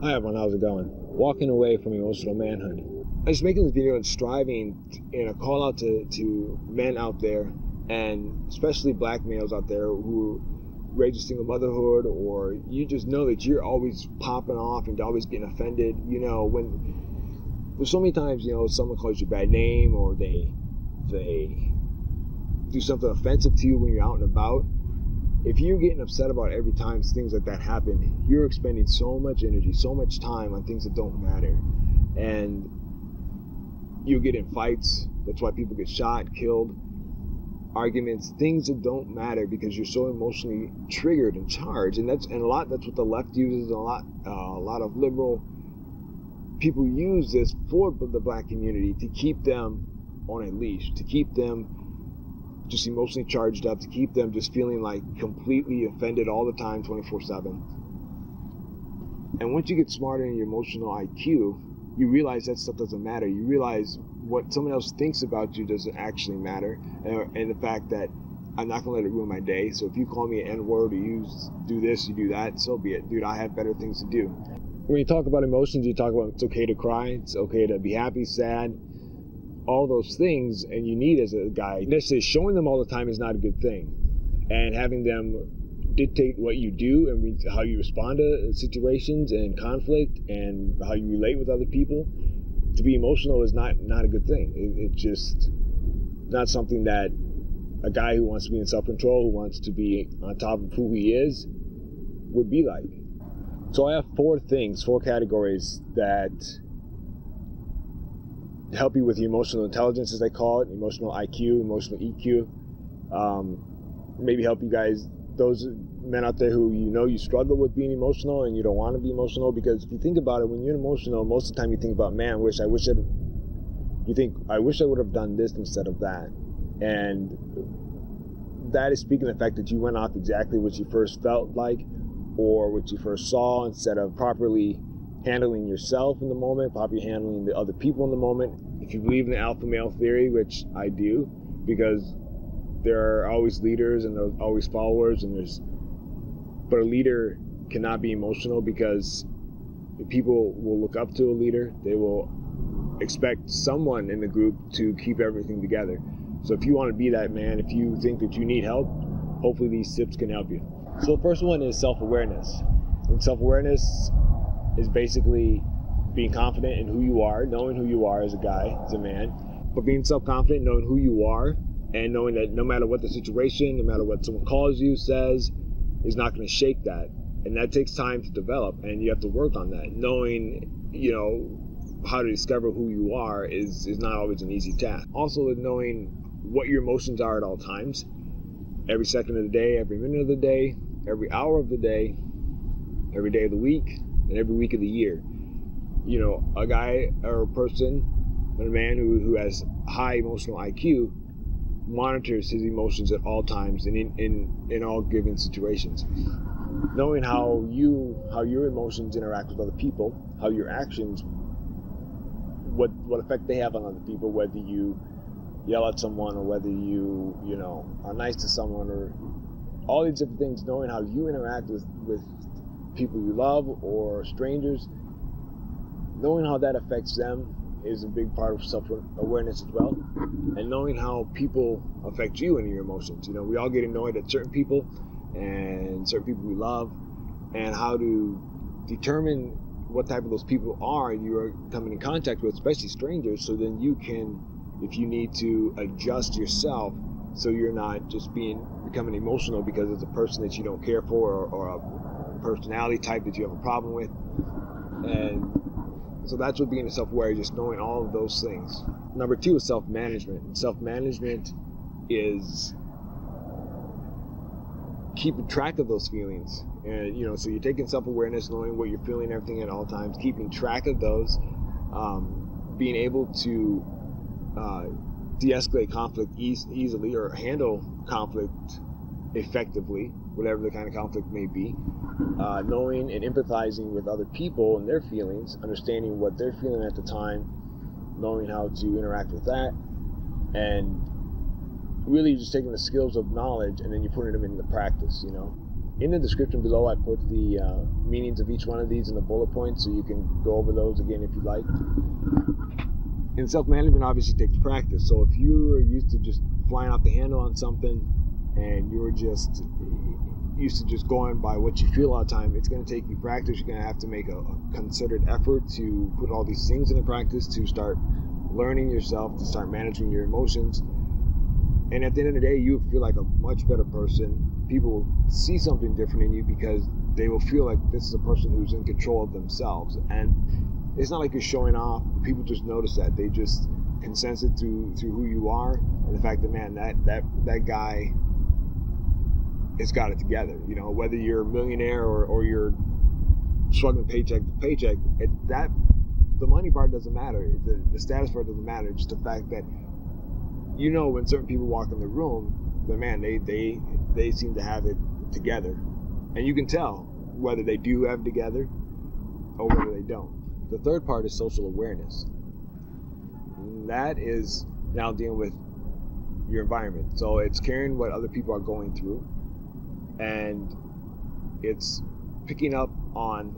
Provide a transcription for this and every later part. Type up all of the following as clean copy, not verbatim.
Hi everyone, how's it going? Walking away from emotional manhood. I'm just making this video and striving in a call out to men out there, and especially black males out there who raise a single motherhood, or you just know that you're always popping off and always getting offended. You know, when there's so many times, you know, someone calls you a bad name, or they do something offensive to you when you're out and about. If you're getting upset about every time things like that happen, you're expending so much energy, so much time on things that don't matter. And you get in fights. That's why people get shot, killed, arguments, things that don't matter because you're so emotionally triggered and charged. And that's what the left uses. A lot of liberal people use this for the black community to keep them on a leash, to keep them just emotionally charged up, to keep them just feeling like completely offended all the time, 24/7. And once you get smarter in your emotional IQ, you realize that stuff doesn't matter. You realize what someone else thinks about you doesn't actually matter, and the fact that I'm not gonna let it ruin my day. So if you call me an N-word, or you do this, you do that, so be it. Dude, I have better things to do. When you talk about emotions, you talk about it's okay to cry, it's okay to be happy, sad, all those things, and you need as a guy. Necessarily showing them all the time is not a good thing, and having them dictate what you do and how you respond to situations and conflict and how you relate with other people. To be emotional is not a good thing. It's just not something that a guy who wants to be in self-control, who wants to be on top of who he is, would be like. So I have four categories that help you with your emotional intelligence, as I call it, emotional IQ, emotional EQ. Maybe help you guys, those men out there who you struggle with being emotional and you don't want to be emotional, because if you think about it, when you're emotional, most of the time you think about, man, I wish I would have done this instead of that. And that is speaking of the fact that you went off exactly what you first felt like or what you first saw, instead of properly handling yourself in the moment, probably handling the other people in the moment. If you believe in the alpha male theory, which I do, because there are always leaders and there's always followers, but a leader cannot be emotional, because people will look up to a leader. They will expect someone in the group to keep everything together. So if you want to be that man, if you think that you need help, hopefully these tips can help you. So the first one is self-awareness. And self-awareness is basically being confident in who you are, knowing who you are as a guy, as a man, but being self-confident, knowing who you are, and knowing that no matter what the situation, no matter what someone calls you, says, is not going to shake that. And that takes time to develop, and you have to work on that. Knowing, how to discover who you are is not always an easy task. Also, knowing what your emotions are at all times, every second of the day, every minute of the day, every hour of the day, every day of the week, and every week of the year. A guy or a person, a man who has high emotional IQ monitors his emotions at all times and in all given situations. Knowing how your emotions interact with other people, how your actions, what effect they have on other people, whether you yell at someone or whether you are nice to someone, or all these different things. Knowing how you interact with people you love or strangers, knowing how that affects them is a big part of self-awareness as well. And knowing how people affect you and your emotions. We all get annoyed at certain people and certain people we love, and how to determine what type of those people are you are coming in contact with, especially strangers, so then you can, if you need to, adjust yourself so you're not just becoming emotional because it's a person that you don't care for, or a personality type that you have a problem with. And so that's what being self-aware, just knowing all of those things. Number two is self-management. Self-management is keeping track of those feelings. And, so you're taking self-awareness, knowing what you're feeling, everything at all times, keeping track of those, being able to de-escalate conflict easily, or handle conflict effectively, whatever the kind of conflict may be. Knowing and empathizing with other people and their feelings, understanding what they're feeling at the time, knowing how to interact with that, and really just taking the skills of knowledge and then you're putting them into practice. In the description below, I put the meanings of each one of these in the bullet points, so you can go over those again if you like. And self-management obviously takes practice. So if you are used to just flying off the handle on something, and you're just used to just going by what you feel all the time, it's going to take you practice. You're going to have to make a concerted effort to put all these things into practice, to start learning yourself, to start managing your emotions. And at the end of the day, you feel like a much better person. People will see something different in you because they will feel like this is a person who's in control of themselves. And it's not like you're showing off. People just notice that. They just can sense it through who you are, and the fact that, man, that guy has got it together. You know, whether you're a millionaire or you're struggling paycheck to paycheck, the money part doesn't matter. The status part doesn't matter. It's just the fact that, you know, when certain people walk in the room, the man, they seem to have it together. And you can tell whether they do have it together or whether they don't. The third part is social awareness. And that is now dealing with your environment. So it's caring what other people are going through, and it's picking up on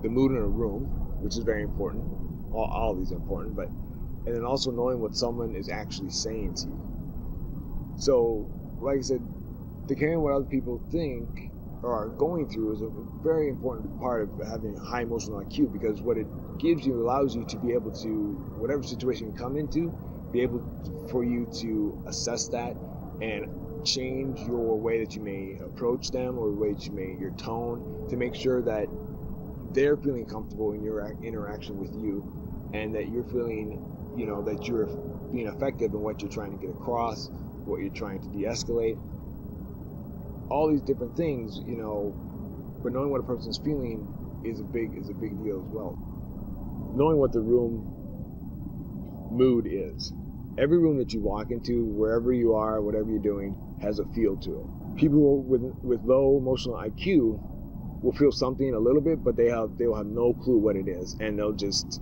the mood in a room, which is very important. All of these are important, and then also knowing what someone is actually saying to you. So, like I said, the caring what other people think or are going through is a very important part of having a high emotional IQ, because what it gives you allows you to be able to, whatever situation you come into, be able for you to assess that and change your way that you may approach them, or the way that you may, your tone, to make sure that they're feeling comfortable in your interaction with you, and that you're feeling, you know, that you're being effective in what you're trying to get across, what you're trying to de-escalate. All these different things, you know, but knowing what a person's feeling is a big deal as well. Knowing what the room mood is. Every room that you walk into, wherever you are, whatever you're doing, has a feel to it. People with low emotional IQ will feel something a little bit, but they'll have no clue what it is, and they'll just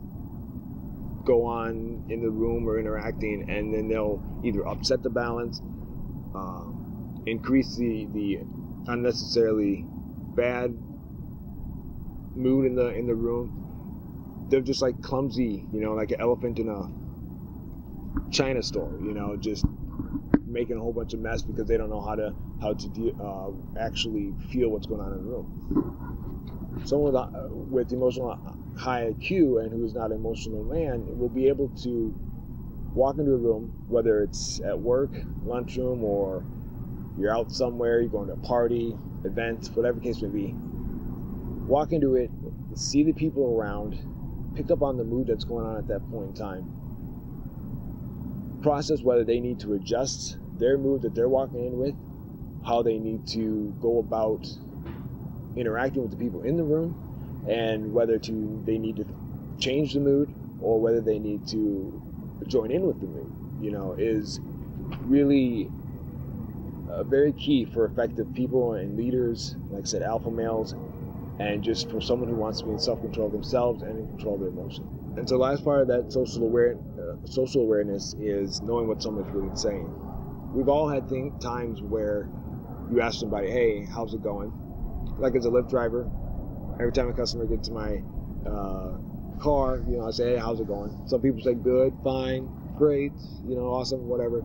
go on in the room or interacting, and then they'll either upset the balance, increase the unnecessarily bad mood in the room. They're just like clumsy, you know, like an elephant in a China store, you know, just making a whole bunch of mess because they don't know how to actually feel what's going on in the room. Someone with emotional high IQ and who is not an emotional man will be able to walk into a room, whether it's at work, lunchroom, or you're out somewhere, you're going to a party, event, whatever the case may be. Walk into it, see the people around, pick up on the mood that's going on at that point in time. Process whether they need to adjust their mood that they're walking in with, how they need to go about interacting with the people in the room, and whether they need to change the mood or whether they need to join in with the mood, you know, is really very key for effective people and leaders, like I said, alpha males, and just for someone who wants to be in self-control of themselves and in control of their emotions. And so the last part of that social awareness is knowing what someone's really saying. We've all had times where you ask somebody, hey, how's it going? Like as a Lyft driver, every time a customer gets to my car, you know, I say, hey, how's it going? Some people say good, fine, great, you know, awesome, whatever.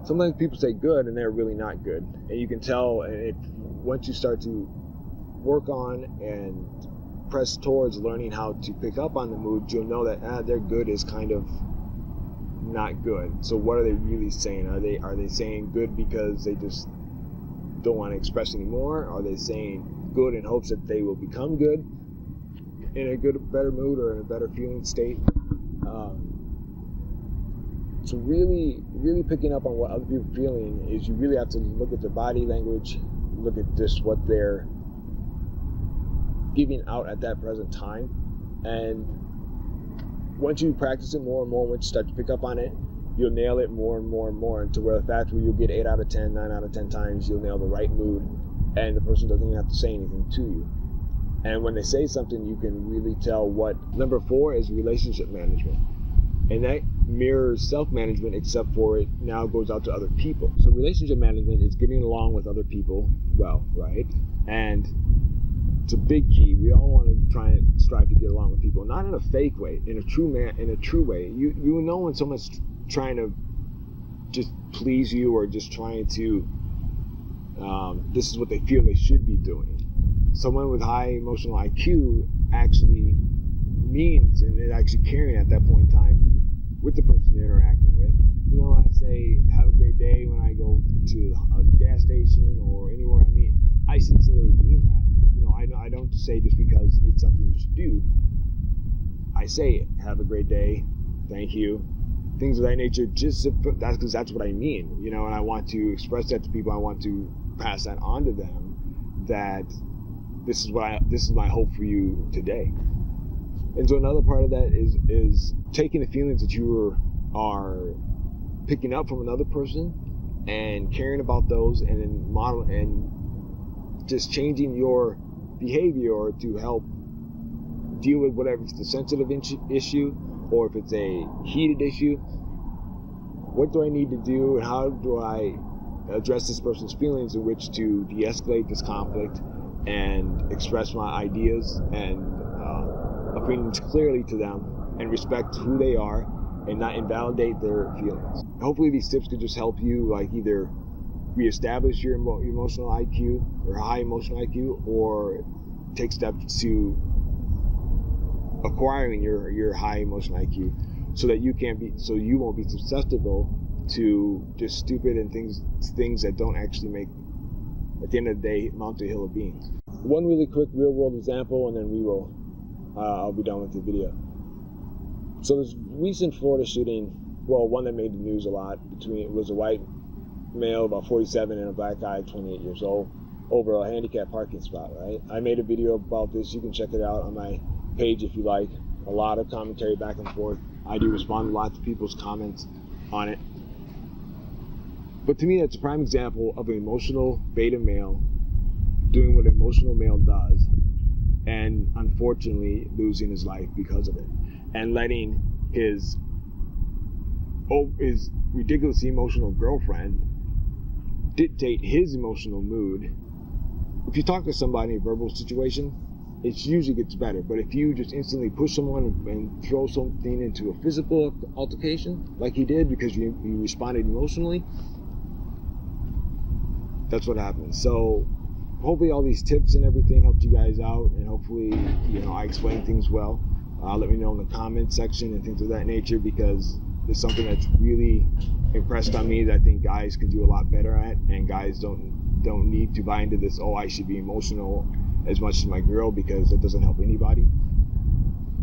Sometimes people say good and they're really not good. And you can tell once you start to work on and press towards learning how to pick up on the mood, you'll know that their good is kind of not good. So what are they really saying? Are they saying good because they just don't want to express anymore? Are they saying good in hopes that they will become good in a better mood or in a better feeling state? So really picking up on what other people are feeling is you really have to look at their body language, look at just what they're giving out at that present time. And once you practice it more and more, once you start to pick up on it, you'll nail it more and more and more, to where the fact where you'll get 8 out of 10, 9 out of 10 times, you'll nail the right mood, and the person doesn't even have to say anything to you. And when they say something, you can really tell what. Number 4 is relationship management. And mirrors self-management, except for it now goes out to other people. So relationship management is getting along with other people well, right? And it's a big key. We all want to try and strive to get along with people, not in a fake way, in a true way. You know when someone's trying to just please you, or just trying to this is what they feel they should be doing. Someone with high emotional IQ actually means, and it actually caring at that point in time with the person they're interacting with. You know, when I say have a great day when I go to a gas station or anywhere I meet, I sincerely mean that. You know, I don't say just because it's something you should do. I say have a great day, thank you, things of that nature, just that's because that's what I mean. You know, and I want to express that to people. I want to pass that on to them, that this is my hope for you today. And so another part of that is taking the feelings that you are picking up from another person and caring about those, and then model and just changing your behavior to help deal with whatever, it's the sensitive issue or if it's a heated issue. What do I need to do, and how do I address this person's feelings in which to de-escalate this conflict and express my ideas and opinions clearly to them, and respect who they are and not invalidate their feelings. Hopefully these tips could just help you, like, either reestablish your emotional IQ or high emotional IQ, or take steps to acquiring your high emotional IQ, so that you won't be susceptible to just stupid and things that don't actually make, at the end of the day, amount to a hill of beans. One really quick real world example, and then I'll be done with the video. So this recent Florida shooting, well, one that made the news a lot, it was a white male about 47 and a black guy 28 years old over a handicapped parking spot, right? I made a video about this. You can check it out on my page if you like. A lot of commentary back and forth. I do respond to lots of people's comments on it. But to me, that's a prime example of an emotional beta male doing what an emotional male does, and unfortunately losing his life because of it, and letting his ridiculously emotional girlfriend dictate his emotional mood. If you talk to somebody in a verbal situation, it usually gets better. But if you just instantly push someone and throw something into a physical altercation, like he did because you responded emotionally, that's what happens. So hopefully all these tips and everything helped you guys out, and hopefully, you know, I explain things well. Let me know in the comment section and things of that nature, because it's something that's really impressed on me that I think guys can do a lot better at, and guys don't need to buy into this, oh, I should be emotional as much as my girl, because it doesn't help anybody.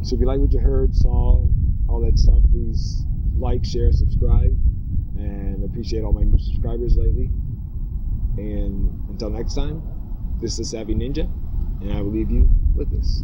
So if you like what you heard, saw, all that stuff, please like, share, subscribe, and appreciate all my new subscribers lately. And until next time, this is Savvy Ninja, and I will leave you with this.